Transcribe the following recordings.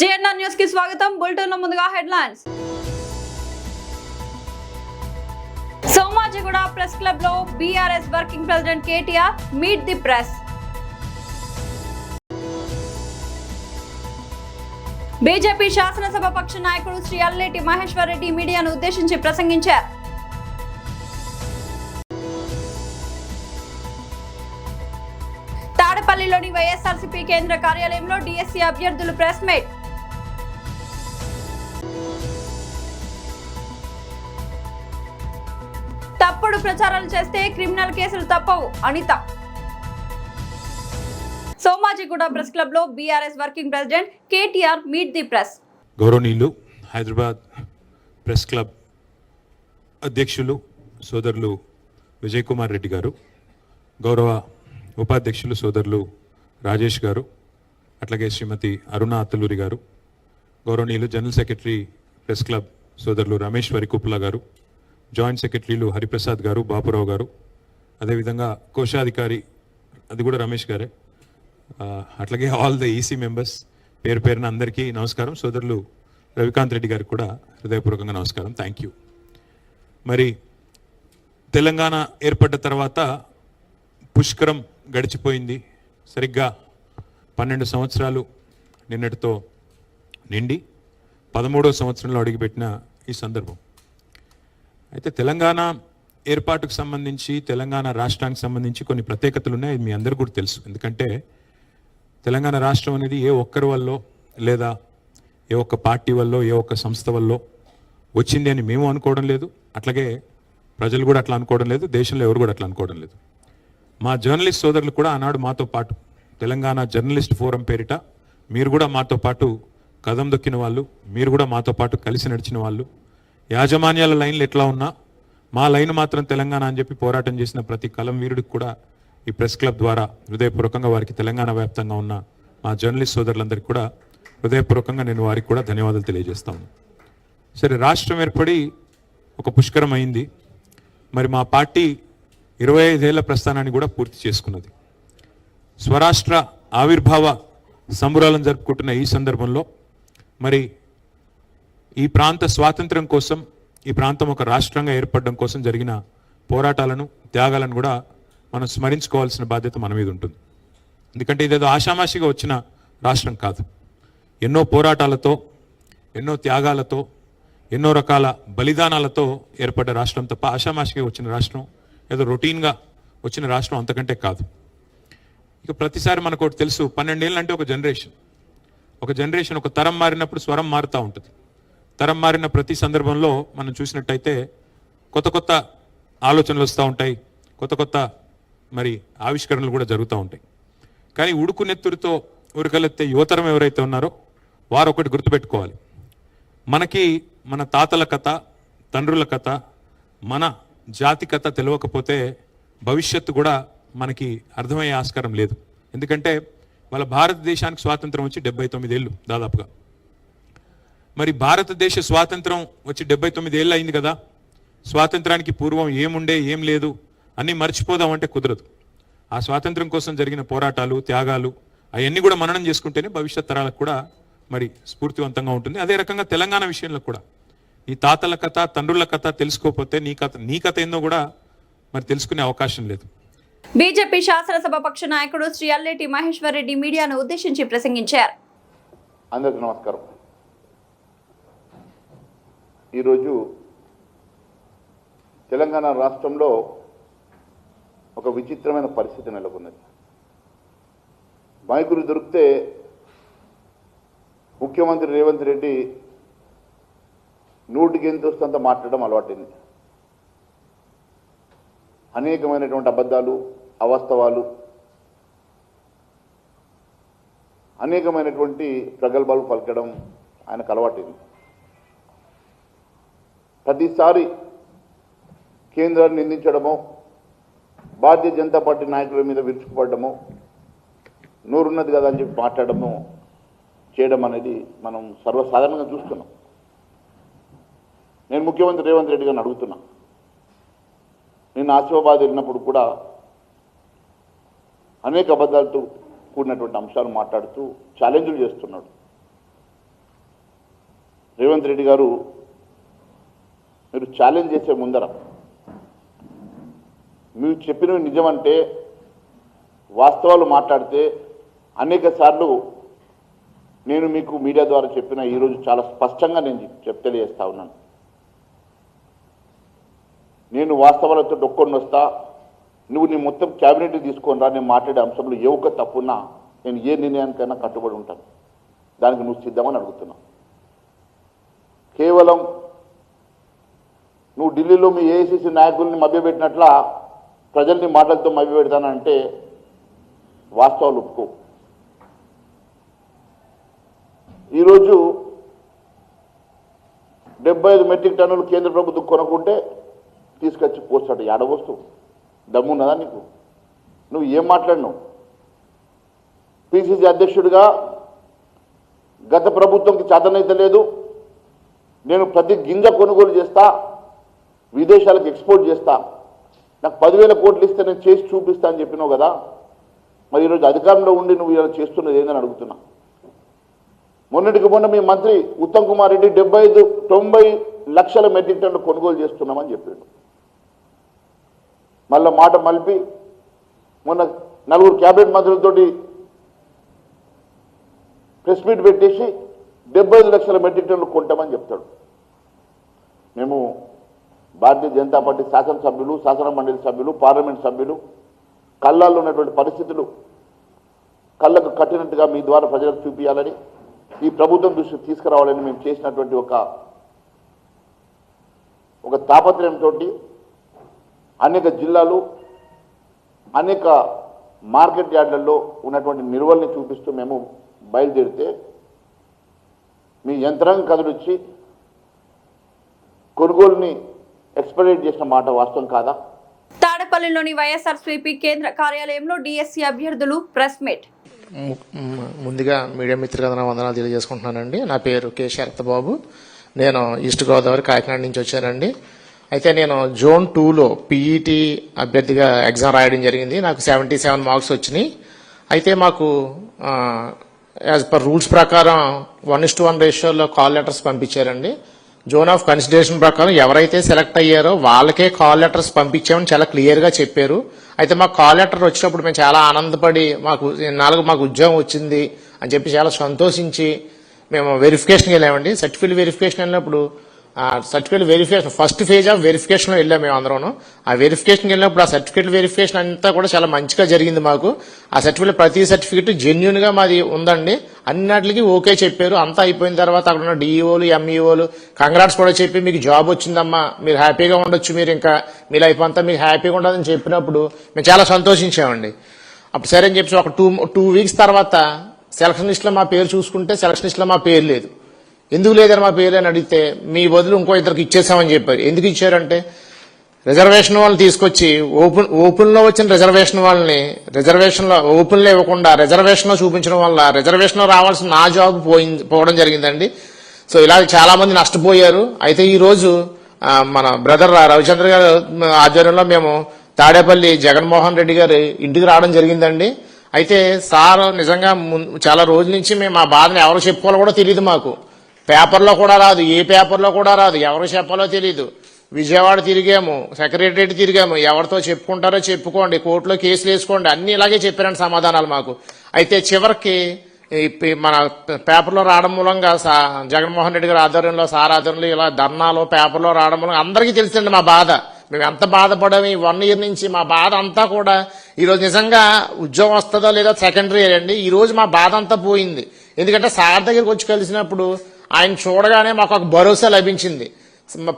JNR news కి స్వాగతం. Bulletin లో ముందుగా హెడ్లైన్స్. సోమాజిగూడ ప్రెస్ క్లబ్ లో BRS working president KTR meet the press. BJP శాసనసభ పక్ష నాయకుడు శ్రీ అల్లేటి మహేశ్వర్ రెడ్డి మీడియాను ఉద్దేశించి ప్రసంగించారు. తాడేపల్లిలోని వైఎస్ఆర్సీపీ కేంద్ర కార్యాలయంలో డీఎస్సీ అభ్యర్థులు ప్రెస్ మీట్. తప్పుడు ప్రచారాలు చేస్తే క్రిమినల్ కేసులు తప్పవు అనిత. సోమాజిగూడ ప్రెస్ క్లబ్ లో BRS working president KTR meet the press. గౌరవనీయులు హైదరాబాద్ ప్రెస్ క్లబ్ అధ్యక్షులు సోదరులు విజయ్ కుమార్ రెడ్డి గారు, గౌరవ ఉపాధ్యక్షులు సోదరులు రాజేష్ గారు, అట్లాగే శ్రీమతి అరుణ అత్తలూరి గారు, గౌరవనీయులు జనరల్ సెక్రటరీ ప్రెస్ క్లబ్ సోదరులు రమేశ్వరి కుప్లా గారు, జాయింట్ సెక్రటరీలు హరిప్రసాద్ గారు, బాపురావు గారు, అదేవిధంగా కోశాధికారి అది కూడా రమేష్ గారే, అట్లాగే ఆల్ ద ఈసీ మెంబర్స్ పేరు పేరున అందరికీ నమస్కారం. సోదరులు రవికాంత్ రెడ్డి గారికి కూడా హృదయపూర్వకంగా నమస్కారం. Thank you. మరి తెలంగాణ ఏర్పడ్డ తర్వాత పుష్కరం గడిచిపోయింది. సరిగ్గా 12 సంవత్సరాలు నిన్నటితో నిండి 13వ సంవత్సరంలో అడుగుపెట్టిన ఈ సందర్భం. అయితే తెలంగాణ ఏర్పాటుకు సంబంధించి, తెలంగాణ రాష్ట్రానికి సంబంధించి కొన్ని ప్రత్యేకతలు ఉన్నాయి. మీ అందరికీ కూడా తెలుసు. ఎందుకంటే తెలంగాణ రాష్ట్రం అనేది ఏ ఒక్కరి వల్ల, లేదా ఏ ఒక్క పార్టీ వల్ల, ఏ ఒక్క సంస్థ వల్ల వచ్చింది అని మేము అనుకోవడం లేదు. అట్లాగే ప్రజలు కూడా అట్లా అనుకోవడం లేదు. దేశంలో ఎవరు కూడా అట్లా అనుకోవడం లేదు. మా జర్నలిస్ట్ సోదరులు కూడా ఆనాడు మాతో పాటు తెలంగాణ జర్నలిస్ట్ ఫోరం పేరిట మీరు కూడా మాతో పాటు కదం దొక్కిన వాళ్ళు, మీరు కూడా మాతో పాటు కలిసి నడిచిన వాళ్ళు, యాజమాన్యాల లైన్లు ఎట్లా ఉన్నా మా లైన్ మాత్రం తెలంగాణ అని చెప్పి పోరాటం చేసిన ప్రతి కలం వీరుడికి కూడా ఈ ప్రెస్ క్లబ్ ద్వారా హృదయపూర్వకంగా వారికి తెలంగాణ వ్యాప్తంగా ఉన్న మా జర్నలిస్ట్ సోదరులందరికీ కూడా హృదయపూర్వకంగా నేను వారికి కూడా ధన్యవాదాలు తెలియజేస్తాను. సరే, రాష్ట్రం ఏర్పడి ఒక పుష్కరం అయింది. మరి మా పార్టీ 25 ఏళ్ల ప్రస్థానాన్ని కూడా పూర్తి చేసుకున్నది. స్వరాష్ట్ర ఆవిర్భావ సంబురాలను జరుపుకుంటున్న ఈ సందర్భంలో మరి ఈ ప్రాంత స్వాతంత్ర్యం కోసం, ఈ ప్రాంతం ఒక రాష్ట్రంగా ఏర్పడడం కోసం జరిగిన పోరాటాలను, త్యాగాలను కూడా మనం స్మరించుకోవాల్సిన బాధ్యత మన మీద ఉంటుంది. ఎందుకంటే ఇదేదో ఆషామాషిగా వచ్చిన రాష్ట్రం కాదు. ఎన్నో పోరాటాలతో, ఎన్నో త్యాగాలతో, ఎన్నో రకాల బలిదానాలతో ఏర్పడ్డ రాష్ట్రం తప్ప ఆషామాషిగా వచ్చిన రాష్ట్రం, ఏదో రొటీన్గా వచ్చిన రాష్ట్రం అంతకంటే కాదు. ఇక ప్రతిసారి మనకు ఒకటి తెలుసు, 12 ఏళ్ళు అంటే ఒక జనరేషన్, ఒక తరం మారినప్పుడు స్వరం మారుతూ ఉంటుంది. తరం మారిన ప్రతి సందర్భంలో మనం చూసినట్టయితే కొత్త కొత్త ఆలోచనలు వస్తూ ఉంటాయి, కొత్త కొత్త మరి ఆవిష్కరణలు కూడా జరుగుతూ ఉంటాయి. కానీ ఉడుకునెత్తురితో ఉరకలెత్తే యువతరం ఎవరైతే ఉన్నారో వారు ఒకటి గుర్తుపెట్టుకోవాలి. మనకి మన తాతల కథ, తండ్రుల కథ, మన జాతి కథ తెలియకపోతే భవిష్యత్తు కూడా మనకి అర్థమయ్యే ఆస్కారం లేదు. ఎందుకంటే వాళ్ళ భారతదేశానికి స్వాతంత్రం వచ్చి 79 ఏళ్ళు దాదాపుగా. మరి భారతదేశ స్వాతంత్రం వచ్చి 79 ఏళ్ళు అయింది కదా. స్వాతంత్రానికి పూర్వం ఏముండే, ఏం లేదు అన్నీ మర్చిపోదామంటే కుదరదు. ఆ స్వాతంత్రం కోసం జరిగిన పోరాటాలు, త్యాగాలు అవన్నీ కూడా మననం చేసుకుంటేనే భవిష్యత్ తరాలకు కూడా మరి స్ఫూర్తివంతంగా ఉంటుంది. అదే రకంగా తెలంగాణ విషయంలో కూడా ఈ తాతల కథ, తండ్రుల కథ తెలుసుకోకపోతే నీ కథ ఏందో కూడా మరి తెలుసుకునే అవకాశం లేదు. బీజేపీ శాసనసభ పక్ష నాయకుడు శ్రీ అల్లేటి మహేశ్వర్ రెడ్డి మీడియాను ఉద్దేశించి ప్రసంగించారు. అందరికీ నమస్కారం. ఈరోజు తెలంగాణ రాష్ట్రంలో ఒక విచిత్రమైన పరిస్థితి నెలకొన్నది. మైకులు దొరికితే ముఖ్యమంత్రి రేవంత్ రెడ్డి నూటికి ఎంత వస్తుందంత మాట్లాడడం అలవాటైంది. అనేకమైనటువంటి అబద్ధాలు, అవాస్తవాలు, అనేకమైనటువంటి ప్రగల్భాలు పలకడం ఆయనకు అలవాటైంది. ప్రతిసారి కేంద్రాన్ని నిందించడమో, భారతీయ జనతా పార్టీ నాయకుల మీద విరుచుకుపడము, నోరున్నది కదా అని చెప్పి మాట్లాడము చేయడం అనేది మనం సర్వసాధారణంగా చూస్తున్నాం. నేను ముఖ్యమంత్రి రేవంత్ రెడ్డి గారిని అడుగుతున్నా, నేను ఆసిఫాబాద్ వెళ్ళినప్పుడు కూడా అనేక అబద్ధాలతో కూడినటువంటి అంశాలు మాట్లాడుతూ ఛాలెంజ్లు చేస్తున్నాడు. రేవంత్ రెడ్డి గారు మీరు ఛాలెంజ్ చేసే ముందర మీరు చెప్పినవి నిజమంటే వాస్తవాలు మాట్లాడితే అనేక సార్లు నేను మీకు మీడియా ద్వారా చెప్పిన ఈరోజు చాలా స్పష్టంగా నేను తెలియజేస్తా ఉన్నాను. నేను వాస్తవాలతో డొక్కొని వస్తా, నువ్వు నీ మొత్తం క్యాబినెట్ తీసుకొని రా, నేను మాట్లాడే అంశంలో ఏ ఒక్క తప్పున్నా నేను ఏ నిర్ణయానికైనా కట్టుబడి ఉంటాను. దానికి నువ్వు సిద్ధమని అడుగుతున్నా. కేవలం నువ్వు ఢిల్లీలో మీ ఏఐసిసి నాయకుల్ని మభ్యపెట్టినట్ల ప్రజల్ని మాటలతో మభ్యపెడతానంటే వాస్తవాలు ఒప్పుకో. ఈరోజు 75 మెట్రిక్ టన్నులు కేంద్ర ప్రభుత్వం కొనుక్కుంటే తీసుకొచ్చి పోస్తాడు. ఏడవస్తూ దమ్మున్నదా నీకు? నువ్వు ఏం మాట్లాడినావు? పిసిసి అధ్యక్షుడిగా గత ప్రభుత్వంకి చేతనైతే లేదు, నేను ప్రతి గింజ కొనుగోలు చేస్తా, విదేశాలకు ఎక్స్పోర్ట్ చేస్తా, నాకు 10,000 కోట్లు ఇస్తే నేను చేసి చూపిస్తా అని చెప్పినావు కదా. మరి ఈరోజు అధికారంలో ఉండి నువ్వు ఇలా చేస్తున్నది ఏందని అడుగుతున్నా. మొన్నటికి మొన్న మీ మంత్రి ఉత్తమ్ కుమార్ రెడ్డి 90 లక్షల మెట్రిక్ టన్నులు కొనుగోలు చేస్తున్నామని చెప్పాడు. మళ్ళీ మాట మలిపి మొన్న 4 క్యాబినెట్ మంత్రులతోటి ప్రెస్ మీట్ పెట్టేసి 75 లక్షల మెట్రిక్ టన్నులు కొంటామని చెప్తాడు. మేము భారతీయ జనతా పార్టీ శాసనసభ్యులు, శాసన మండలి సభ్యులు, పార్లమెంట్ సభ్యులు కళ్ళల్లో ఉన్నటువంటి పరిస్థితులు కళ్ళకు కట్టినట్టుగా మీ ద్వారా ప్రజలకు చూపించాలని, ఈ ప్రభుత్వం దృష్టికి తీసుకురావాలని మేము చేసినటువంటి ఒక తాపత్రయంతో అనేక జిల్లాలు, అనేక మార్కెట్ యార్డులలో ఉన్నటువంటి నిల్వల్ని చూపిస్తూ మేము బయలుదేరితే మీ యంత్రాంగం కదిలిచ్చి కొనుగోలుని ఎక్స్పెడిట్ చేసిన మాట వాస్తవం కాదా? తాడేపల్లిలోని వైఎస్ఆర్సీపీ కేంద్ర కార్యాలయంలో డిఎస్సీ అభ్యర్థులు ప్రెస్ మీట్. ముందుగా మీడియా మిత్రులందరూ వందనాలు తెలియజేసుకుంటున్నానండి. నా పేరు కె శరత్బాబు. నేను ఈస్ట్ గోదావరి కాకినాడ నుంచి వచ్చానండి. అయితే నేను జోన్ 2లో పీఈటీ అభ్యర్థిగా ఎగ్జామ్ రాయడం జరిగింది. నాకు 77 మార్క్స్ వచ్చినాయి. అయితే మాకు యాజ్ పర్ రూల్స్ ప్రకారం 1:1 రేషియోలో కాల్ లెటర్స్ పంపించారండి. జోన్ ఆఫ్ కన్సిడరేషన్ ప్రకారం ఎవరైతే సెలెక్ట్ అయ్యారో వాళ్ళకే కాల్ లెటర్స్ పంపించామని చాలా క్లియర్గా చెప్పారు. అయితే మాకు కాల్ లెటర్ వచ్చినప్పుడు మేము చాలా ఆనందపడి మాకు ఉద్యోగం వచ్చింది అని చెప్పి చాలా సంతోషించి మేము వెరిఫికేషన్కి వెళ్ళామండి. సర్టిఫికేట్ వెరిఫికేషన్ వెళ్ళినప్పుడు certificate verification first phase of వెరిఫికేషన్లో వెళ్ళాం మేము అందరం. ఆ వెరిఫికేషన్కి వెళ్ళినప్పుడు ఆ సర్టిఫికేట్ వెరిఫికేషన్ అంతా కూడా చాలా మంచిగా జరిగింది మాకు. ఆ సర్టిఫికేట్ ప్రతి సర్టిఫికేట్ జెన్యున్గా మాది ఉందండి. అన్నిటికీ ఓకే చెప్పారు. అంతా అయిపోయిన తర్వాత అక్కడ ఉన్న డిఈఓలు, ఎంఈఓలు కంగ్రాట్స్ కూడా చెప్పి మీకు జాబ్ వచ్చిందమ్మా, మీరు హ్యాపీగా ఉండొచ్చు, మీరు ఇంకా మీ లైఫ్ అంతా మీకు హ్యాపీగా ఉండదని చెప్పినప్పుడు మేము చాలా సంతోషించామండి. అప్పుడు సరే అని చెప్పి ఒక టూ వీక్స్ తర్వాత సెలక్షన్ లిస్ట్లో మా పేరు చూసుకుంటే సెలక్షన్ లిస్ట్లో మా పేరు లేదు. ఎందుకు లేదని మా పేరు అని అడిగితే మీ బదులు ఇంకో ఇద్దరికి ఇచ్చేసామని చెప్పారు. ఎందుకు ఇచ్చారంటే రిజర్వేషన్ వాళ్ళని తీసుకొచ్చి ఓపెన్లో వచ్చిన రిజర్వేషన్ వాళ్ళని రిజర్వేషన్లో ఓపెన్లో ఇవ్వకుండా రిజర్వేషన్లో చూపించడం వల్ల రిజర్వేషన్లో రావాల్సిన నా జాబ్ పోవడం జరిగిందండి. సో ఇలా చాలా మంది నష్టపోయారు. అయితే ఈ రోజు మన బ్రదర్ రవిచంద్ర గారు ఆధ్వర్యంలో మేము తాడేపల్లి జగన్మోహన్ రెడ్డి గారి ఇంటికి రావడం జరిగిందండి. అయితే సార్ నిజంగా చాలా రోజుల నుంచి మేము మా బాధను ఎవరు చెప్పుకోవాలో కూడా తెలియదు. మాకు పేపర్లో కూడా రాదు, ఏ పేపర్లో కూడా రాదు, ఎవరు చెప్పాలో తెలియదు. విజయవాడ తిరిగాము, సెక్రటరియట్ తిరిగాము, ఎవరితో చెప్పుకుంటారో చెప్పుకోండి, కోర్టులో కేసులు వేసుకోండి, అన్ని ఇలాగే చెప్పారండి సమాధానాలు మాకు. అయితే చివరికి మన పేపర్లో రావడం మూలంగా జగన్మోహన్ రెడ్డి గారి ఆధ్వర్యంలో సార్ ఆధ్వర్యంలో ఇలా ధర్నాలో పేపర్లో రావడం మూలంగా అందరికీ తెలిసిందండి మా బాధ. మేము ఎంత బాధపడము ఈ 1 year నుంచి. మా బాధ అంతా కూడా ఈరోజు నిజంగా ఉద్యోగం వస్తుందో లేదో సెకండరీ అండి. ఈ రోజు మా బాధ అంతా పోయింది. ఎందుకంటే సార్ దగ్గరికి వచ్చి కలిసినప్పుడు ఆయన చూడగానే మాకు ఒక భరోసా లభించింది.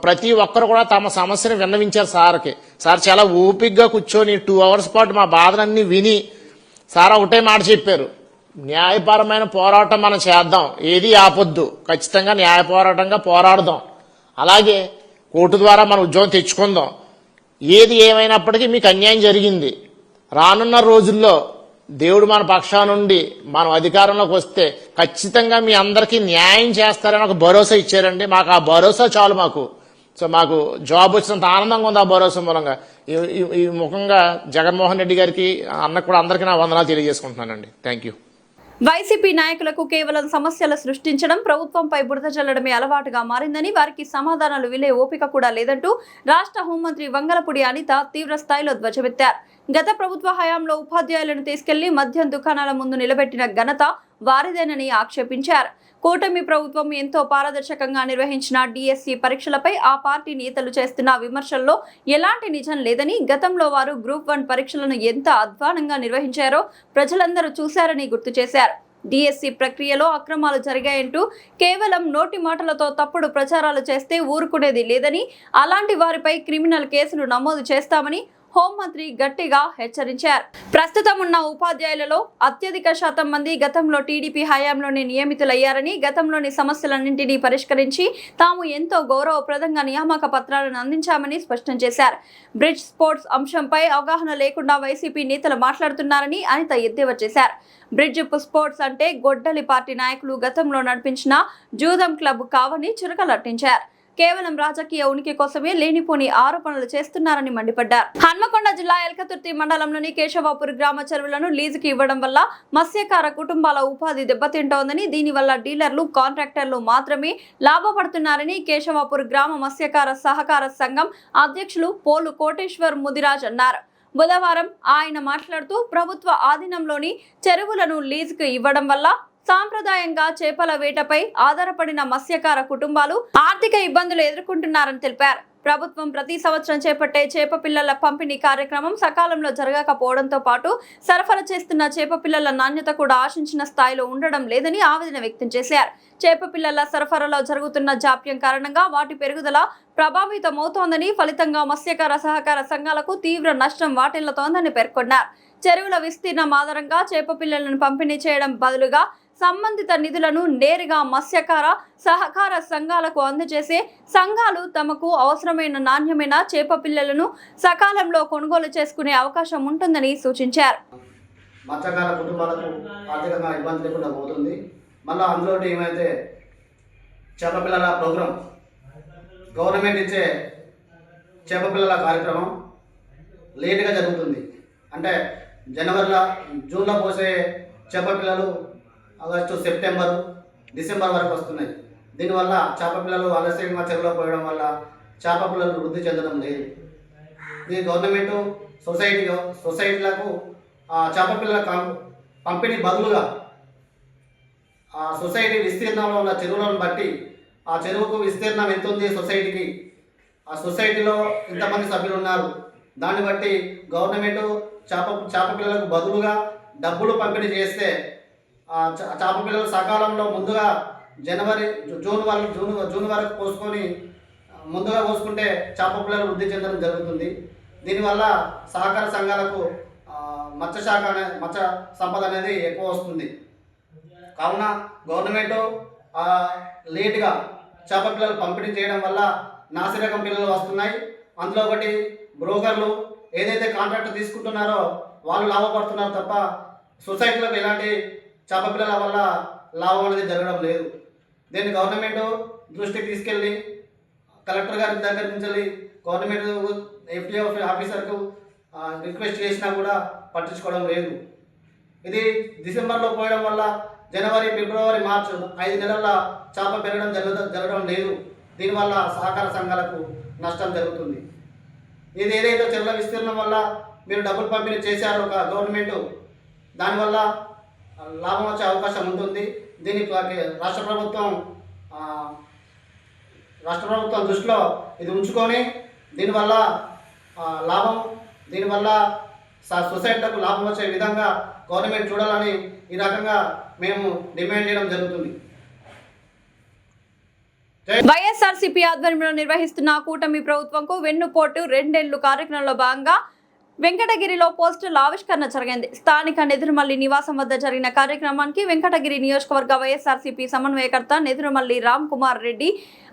ప్రతి ఒక్కరు కూడా తమ సమస్యను విన్నవించారు సార్కి. సార్ చాలా ఓపికగా కూర్చొని 2 hours పాటు మా బాధలన్నీ విని సార్ ఒకటే మాట చెప్పారు, న్యాయపరమైన పోరాటం మనం చేద్దాం, ఏది ఆపొద్దు, ఖచ్చితంగా న్యాయ పోరాటంగా పోరాడదాం, అలాగే కోర్టు ద్వారా మన ఉద్యోగం తెచ్చుకుందాం. ఏది ఏమైనప్పటికీ మీకు అన్యాయం జరిగింది, రానున్న రోజుల్లో దేవుడు మన పక్షానుండి మనం అధికారంలోకి వస్తే ఖచ్చితంగా మీ అందరికీ న్యాయం చేస్తారని ఒక భరోసా ఇచ్చారండి. మాకు ఆ భరోసా చాలు మాకు. సో మాకు జాబ్ వచ్చినంత ఆనందంగా ఉంది ఆ భరోసా మూలంగా. ఈ ముఖంగా జగన్మోహన్ రెడ్డి గారికి అన్నకు కూడా అందరికీ నా వందనాలు తెలియజేసుకుంటున్నానండి. Thank you. వైసీపీ నాయకులకు కేవలం సమస్యలు సృష్టించడం, ప్రభుత్వంపై బురద చల్లడమే అలవాటుగా మారిందని, వారికి సమాధానాలు వినే ఓపిక కూడా లేదంటూ రాష్ట్ర హోంమంత్రి వంగలపూడి అనిత తీవ్ర స్థాయిలో ధ్వజమెత్తారు. గత ప్రభుత్వ హయాంలో ఉపాధ్యాయులను తీసుకెళ్లి మద్యం దుకాణాల ముందు నిలబెట్టిన ఘనత వారిదేనని ఆక్షేపించారు. కూటమి ప్రభుత్వం ఎంతో పారదర్శకంగా నిర్వహించిన డిఎస్సి పరీక్షలపై ఆ పార్టీ నేతలు చేస్తున్న విమర్శల్లో ఎలాంటి నిజం లేదని, గతంలో వారు గ్రూప్ 1 పరీక్షలను ఎంత అధ్వానంగా నిర్వహించారో ప్రజలందరూ చూశారని గుర్తు చేశారు. డిఎస్సి ప్రక్రియలో అక్రమాలు జరిగాయంటూ కేవలం నోటి మాటలతో తప్పుడు ప్రచారాలు చేస్తే ఊరుకునేది లేదని, అలాంటి వారిపై క్రిమినల్ కేసులు నమోదు చేస్తామని హోంమంత్రి గట్టిగా హెచ్చరించారు. ప్రస్తుతం ఉన్న ఉపాధ్యాయులలో అత్యధిక శాతం మంది గతంలో టీడీపీ హయాంలోనే నియమితులయ్యారని, గతంలోని సమస్యలన్నింటినీ పరిష్కరించి తాము ఎంతో గౌరవప్రదంగా నియామక పత్రాలను అందించామని స్పష్టం చేశారు. బ్రిడ్జ్ స్పోర్ట్స్ అంశంపై అవగాహన లేకుండా వైసీపీ నేతలు మాట్లాడుతున్నారని అనిత ఎద్దేవా చేశారు. బ్రిడ్జ్ స్పోర్ట్స్ అంటే గొడ్డలి పార్టీ నాయకులు గతంలో నడిపించిన జూదం క్లబ్ కావని చురకలట్టించారు. కేవలం రాజకీయ ఉనికి కోసమే లేనిపోని ఆరోపణలు చేస్తున్నారని మండిపడ్డారు. హన్మకొండ జిల్లా ఎల్కతుర్తి మండలంలోని కేశవాపూర్ గ్రామ చెరువులను లీజుకి ఇవ్వడం వల్ల మత్స్యకార కుటుంబాల ఉపాధి దెబ్బతింటోందని, దీనివల్ల డీలర్లు, కాంట్రాక్టర్లు మాత్రమే లాభపడుతున్నారని కేశవాపూర్ గ్రామ మత్స్యకార సహకార సంఘం అధ్యక్షులు పోలు కోటేశ్వర్ ముదిరాజ్ అన్నారు. బుధవారం ఆయన మాట్లాడుతూ ప్రభుత్వ ఆధీనంలోని చెరువులను లీజుకు ఇవ్వడం వల్ల సాంప్రదాయంగా చేపల వేటపై ఆధారపడిన మత్స్యకార కుటుంబాలు ఆర్థిక ఇబ్బందులు ఎదుర్కొంటున్నారని తెలిపారు. ప్రభుత్వం ప్రతి సంవత్సరం చేపట్టే చేప పిల్లల పంపిణీ కార్యక్రమం సకాలంలో జరగకపోవడంతో పాటు సరఫరా చేస్తున్న చేప పిల్లల నాణ్యత కూడా ఆశించిన స్థాయిలో ఉండడం లేదని ఆవేదన వ్యక్తం చేశారు. చేప పిల్లల సరఫరాలో జరుగుతున్న జాప్యం కారణంగా వాటి పెరుగుదల ప్రభావితమవుతోందని, ఫలితంగా మత్స్యకార సహకార సంఘాలకు తీవ్ర నష్టం వాటిల్లుతోందని పేర్కొన్నారు. చెరువుల విస్తీర్ణం ఆధారంగా చేప పిల్లలను పంపిణీ చేయడం బదులుగా సంబంధిత నిధులను నేరుగా మత్స్యకార సహకార సంఘాలకు అందజేసే సంఘాలు తమకు అవసరమైన నాణ్యమైన చేప పిల్లలను సకాలంలో కొనుగోలు చేసుకునే అవకాశం ఉంటుందని సూచించారు. మత్స్యకార కుటుంబాలకు ఆర్థికంగా ఇబ్బంది లేకుండా పోతుంది. మళ్ళీ అందులో ఏమైతే చేప పిల్లల ప్రోగ్రాం, గవర్నమెంట్ ఇచ్చే చేప పిల్లల కార్యక్రమం లేటుగా జరుగుతుంది. అంటే జూన్లో పోసే చేప పిల్లలు ఆగస్టు, సెప్టెంబరు, డిసెంబర్ వరకు వస్తున్నాయి. దీనివల్ల చేప పిల్లలు ఆలస్యంగా చెరువులో పోయడం వల్ల చేప పిల్లలు వృద్ధి చెందడం లేదు. ఈ గవర్నమెంట్ సొసైటీలకు చేప పిల్లల పంపిణీ బదులుగా ఆ సొసైటీ విస్తీర్ణంలో ఉన్న చెరువులను బట్టి ఆ చెరువుకు విస్తీర్ణం ఎంత ఉంది సొసైటీకి, ఆ సొసైటీలో ఇంతమంది సభ్యులు ఉన్నారు, దాన్ని బట్టి గవర్నమెంట్ చేప పిల్లలకు బదులుగా డబ్బులు పంపిణీ చేస్తే చేప పిల్లలు సకాలంలో ముందుగా జూన్ వరకు పోసుకొని ముందుగా పోసుకుంటే చేప పిల్లలు వృద్ధి చెందడం జరుగుతుంది. దీనివల్ల సహకార సంఘాలకు మత్స్య సంపద అనేది ఎక్కువ వస్తుంది. కావున గవర్నమెంట్ లేటుగా చేప పిల్లలు పంపిణీ చేయడం వల్ల నాసిరకం పిల్లలు వస్తున్నాయి. అందులో ఒకటి బ్రోకర్లు ఏదైతే కాంట్రాక్ట్ తీసుకుంటున్నారో వాళ్ళు లాభపడుతున్నారు తప్ప సొసైటీలకు ఎలాంటి చేప పిల్లల వల్ల లాభం అనేది జరగడం లేదు. దీన్ని గవర్నమెంట్ దృష్టికి తీసుకెళ్ళి కలెక్టర్ గారి దగ్గర నుంచి గవర్నమెంట్ ఎఫ్డిఓ ఆఫీసర్కు రిక్వెస్ట్ చేసినా కూడా పట్టించుకోవడం లేదు. ఇది డిసెంబర్లో పోయడం వల్ల జనవరి, ఫిబ్రవరి, మార్చి 5 నెలల చేప పెరగడం జరగడం లేదు. దీనివల్ల సహకార సంఘాలకు నష్టం జరుగుతుంది. ఇది ఏదైతే చెరువుల విస్తీర్ణం వల్ల మీరు డబ్బులు పంపిణీ చేశారో గవర్నమెంట్, దానివల్ల లాభం వచ్చే అవకాశం ఉంటుంది. దీన్ని రాష్ట్ర ప్రభుత్వం దృష్టిలో ఇది ఉంచుకొని దీనివల్ల సొసైటీలకు లాభం వచ్చే విధంగా గవర్నమెంట్ చూడాలని ఈ రకంగా మేము డిమాండ్ చేయడం జరుగుతుంది. వైఎస్ఆర్సీపీ ఆధ్వర్యంలో నిర్వహిస్తున్న కూటమి ప్రభుత్వంకు వెన్నుపోటు 2 ఏళ్లు కార్యక్రమంలో భాగంగా వెంకటగిరిలో పోస్టర్ల ఆవిష్కరణ జరిగింది. స్థానిక నెదురుమల్లి నివాసం వద్ద జరిగిన కార్యక్రమానికి వెంకటగిరి నియోజకవర్గ వైఎస్ఆర్సీపీ సమన్వయకర్త నెదురుమల్లి రామ్ కుమార్ రెడ్డి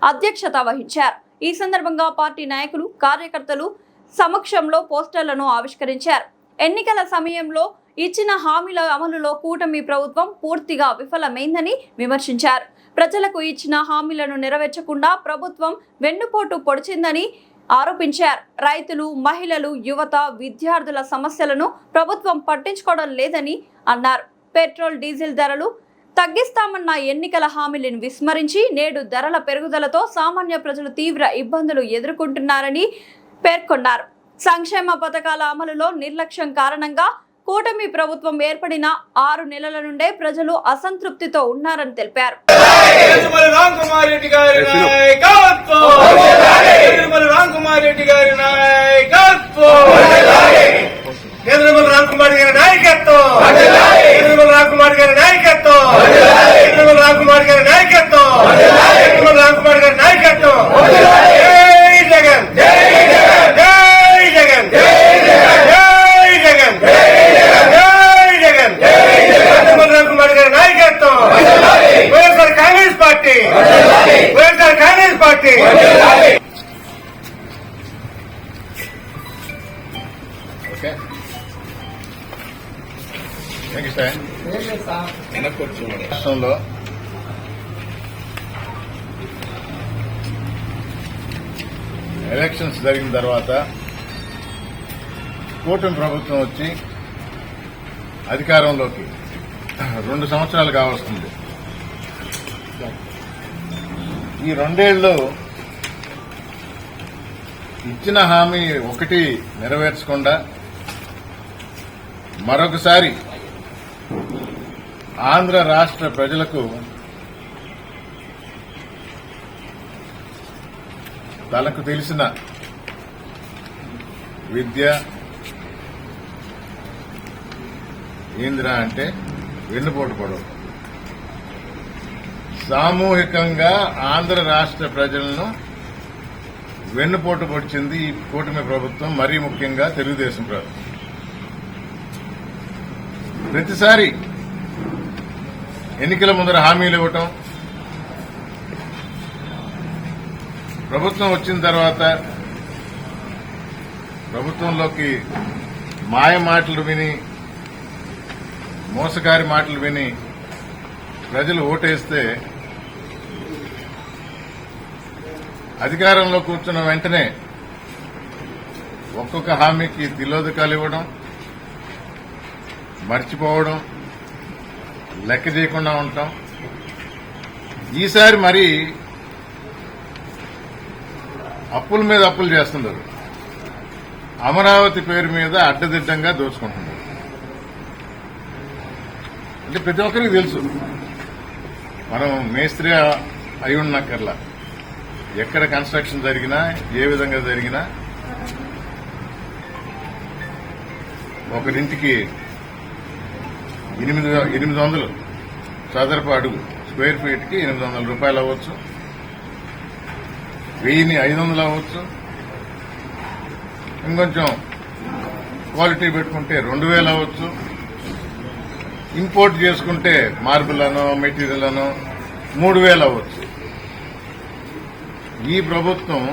అధ్యక్షత వహించారు. ఈ సందర్భంగా పార్టీ నాయకులు, కార్యకర్తలు సమక్షంలో పోస్టర్లను ఆవిష్కరించారు. ఎన్నికల సమయంలో ఇచ్చిన హామీల అమలులో కూటమి ప్రభుత్వం పూర్తిగా విఫలమైందని విమర్శించారు. ప్రజలకు ఇచ్చిన హామీలను నెరవేర్చకుండా ప్రభుత్వం వెన్నుపోటు పొడిచిందని ఆరోపించారు. రైతులు, మహిళలు, యువత, విద్యార్థుల సమస్యలను ప్రభుత్వం పట్టించుకోవడం లేదని అన్నారు. పెట్రోల్ డీజిల్ ధరలు తగ్గిస్తామన్న ఎన్నికల హామీలను విస్మరించి నేడు ధరల పెరుగుదలతో సామాన్య ప్రజలు తీవ్ర ఇబ్బందులు ఎదుర్కొంటున్నారని పేర్కొన్నారు. సంక్షేమ పథకాల అమలులో నిర్లక్ష్యం కారణంగా కూటమి ప్రభుత్వం ఏర్పడిన 6 నెలల నుండే ప్రజలు అసంతృప్తితో ఉన్నారని తెలిపారు. రాష్ట్రంలో ఎలక్షన్స్ జరిగిన తర్వాత కూటమి ప్రభుత్వం వచ్చి అధికారంలోకి 2 సంవత్సరాలు కావస్తుంది. ఈ 2 ఏళ్లు ఇచ్చిన హామీ ఒకటి నెరవేర్చకుండా మరొకసారి ఆంధ్ర రాష్ట్ర ప్రజలకు తనకు తెలిసిన విద్య ఏందిరా అంటే వెన్నుపోటు పడవు. సామూహికంగా ఆంధ్ర రాష్ట్ర ప్రజలను వెన్నుపోటు పొడిచింది ఈ కూటమి ప్రభుత్వం, మరీ ముఖ్యంగా తెలుగుదేశం ప్రభుత్వం. ప్రతిసారి ఎన్నికల ముందర హామీలు ఇవ్వటం, ప్రభుత్వం వచ్చిన తర్వాత ప్రభుత్వంలోకి మాయ మాటలు విని, మోసగారి మాటలు విని ప్రజలు ఓటేస్తే అధికారంలో కూర్చున్న వెంటనే ఒక్కొక్క హామీకి తిలోదకాలు ఇవ్వడం, మర్చిపోవడం, లెక్క చేయకుండా ఉంటాం. ఈసారి మరి అప్పుల మీద అప్పులు చేస్తున్నారు. అమరావతి పేరు మీద అడ్డదిడ్డంగా దోచుకుంటున్నారు. అంటే ప్రతి ఒక్కరికి తెలుసు, మనం మేస్త్రి అయి ఉన్నక్కర్లా, ఎక్కడ కన్స్ట్రక్షన్ జరిగినా ఏ విధంగా జరిగినా ఒకరింటికి 800 చదరపు అడుగు స్క్వేర్ ఫీట్ కి 800 రూపాయలు అవ్వచ్చు, 1500 అవ్వచ్చు, ఇంకొంచెం క్వాలిటీ పెట్టుకుంటే 2000 అవ్వచ్చు, ఇంపోర్ట్ చేసుకుంటే మార్బుల్ అనో మెటీరియల్ అనో 3000 అవ్వచ్చు. ఈ ప్రభుత్వం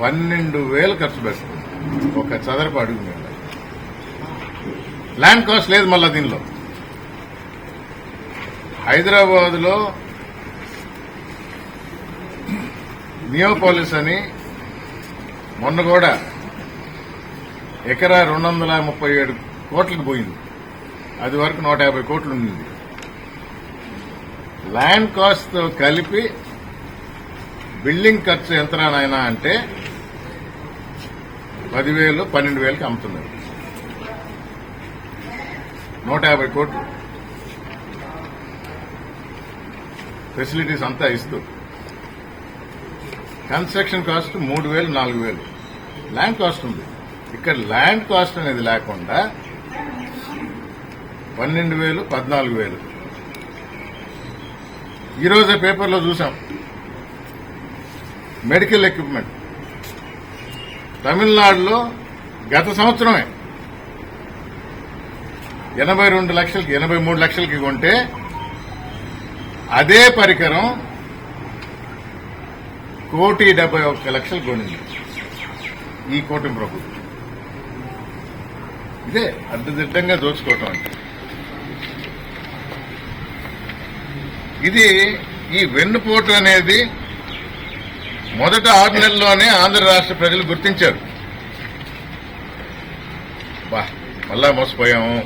12,000 ఖర్చు పెడుతుంది ఒక చదరపు అడుగు మీద. ల్యాండ్ కాస్ట్ లేదు మళ్ళా దీనిలో. హైదరాబాద్ లో నియోపాలిస్ అని మొన్న కూడా ఎకరా 237 కోట్లకు పోయింది. అది వరకు 150 కోట్లు ఉంది. ల్యాండ్ కాస్ట్ తో కలిపి బిల్డింగ్ ఖర్చు ఎంతనాయనా అంటే 10,000 12,000కి అమ్ముతున్నారు. 150 కోట్లు ఫెసిలిటీస్ అంతా ఇస్తూ కన్స్ట్రక్షన్ కాస్ట్ 3,000 4,000 ల్యాండ్ కాస్ట్ ఉంది. ఇక్కడ ల్యాండ్ కాస్ట్ అనేది లేకుండా 12,000 14,000. ఈరోజే పేపర్లో చూసాం, మెడికల్ ఎక్విప్మెంట్ తమిళనాడులో గత సంవత్సరమే 82 లక్షలకి 83 లక్షలకి కొంటే అదే పరికరం 1,71,00,000 కొనింది ఈ కూటమి ప్రభుత్వం. ఇదే అడ్డదిడ్డంగా దోచుకోవటం అంటే. ఇది ఈ వెన్నుపోటు అనేది మొదట 6 నెలల్లోనే ఆంధ్ర రాష్ట్ర ప్రజలు గుర్తించారు. మళ్ళా మోసపోయాము,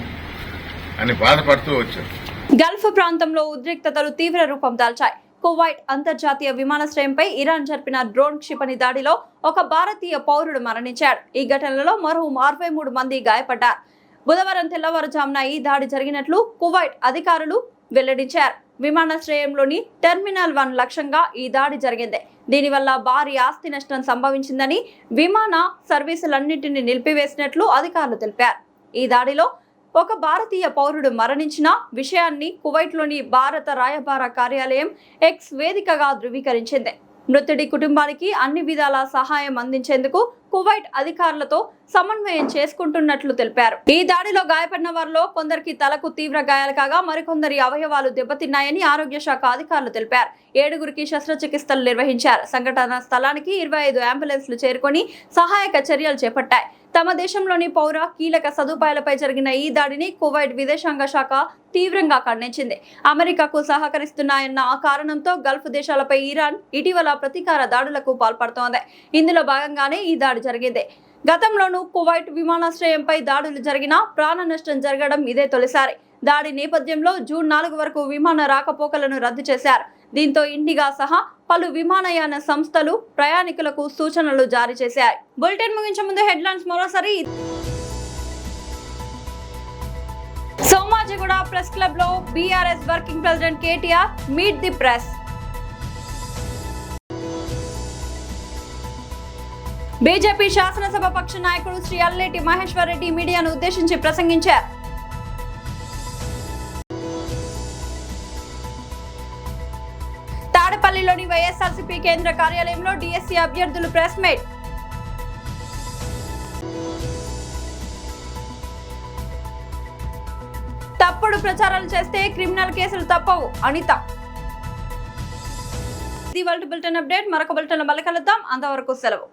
అని బాధపడుతూ వచ్చారు. గల్ఫ్ ప్రాంతంలో ఉద్రిక్తతలు తీవ్ర రూపం దాల్చాయి. కువైట్ అంతర్జాతీయ విమానాశ్రయంపై ఇరాన్ జరిపిన డ్రోన్ క్షిపణి దాడిలో ఒక భారతీయ పౌరుడు మరణించాడు. ఈ ఘటనలో మరో 63 మంది గాయపడ్డారు. బుధవారం తెల్లవారుజామున ఈ దాడి జరిగినట్లు కువైట్ అధికారులు వెల్లడించారు. విమానాశ్రయంలోని టెర్మినల్ 1 లక్ష్యంగా ఈ దాడి జరిగింది. దీనివల్ల భారీ ఆస్తి నష్టం సంభవించిందని, విమాన సర్వీసులన్నింటినీ నిలిపివేసినట్లు అధికారులు తెలిపారు. ఈ దాడిలో ఒక భారతీయ పౌరుడు మరణించిన విషయాన్ని కువైట్లోని భారత రాయబార కార్యాలయం ఎక్స్ వేదికగా ధృవీకరించింది. మృతుడి కుటుంబానికి అన్ని విధాల సహాయం అందించేందుకు కువైట్ అధికారులతో సమన్వయం చేసుకుంటున్నట్లు తెలిపారు. ఈ దాడిలో గాయపడిన వారిలో కొందరికి తలకు తీవ్ర గాయాలు కాగా మరికొందరి అవయవాలు దెబ్బతిన్నాయని ఆరోగ్య శాఖ అధికారులు తెలిపారు. 7గురికి శస్త్రచికిత్సలు నిర్వహించారు. సంఘటన స్థలానికి 25 అంబులెన్స్లు చేరుకొని సహాయక చర్యలు చేపట్టాయి. తమ దేశంలోని పౌర కీలక సదుపాయాలపై జరిగిన ఈ దాడిని కువైట్ విదేశాంగ శాఖ తీవ్రంగా ఖండించింది. అమెరికాకు సహకరిస్తున్నాయన్న ఆ కారణంతో గల్ఫ్ దేశాలపై ఇరాన్ ఇటీవల ప్రతీకార దాడులకు పాల్పడుతోంది. ఇందులో భాగంగానే ఈ దాడి జరిగింది. గతంలోనూ కువైట్ విమానాశ్రయంపై దాడులు జరిగినా ప్రాణ నష్టం జరగడం ఇదే తొలిసారి. దాడి నేపథ్యంలో జూన్ 4 వరకు విమాన రాకపోకలను రద్దు చేశారు. దీంతో ఇండిగా సహా పలు విమానయాన సంస్థలు ప్రయాణికులకు సూచనలు జారీ చేశాయి. బులెటిన్ ముగించే ముందు హెడ్లైన్స్ మరోసారి. సోమాజిగూడ ప్రెస్ క్లబ్ లో BRS working president KTR meet the press. BJP శాసనసభ పక్ష నాయకుడు శ్రీ అల్లేటి మహేశ్వర్ రెడ్డి మీడియాను ఉద్దేశించి ప్రసంగించారు. తాడేపల్లిలోని వైఎస్ఆర్సీపీ కేంద్ర కార్యాలయంలో డీఎస్సీ అభ్యర్థులు ప్రెస్ మీట్. తప్పుడు ప్రచారాలు చేస్తే క్రిమినల్ కేసులు తప్పవు అనిత. ఇది వరల్డ్ బులెటిన్ అప్డేట్. మరొక బులెటిన్ మళ్ళీ కలుద్దాం. అంతవరకు సెలవు.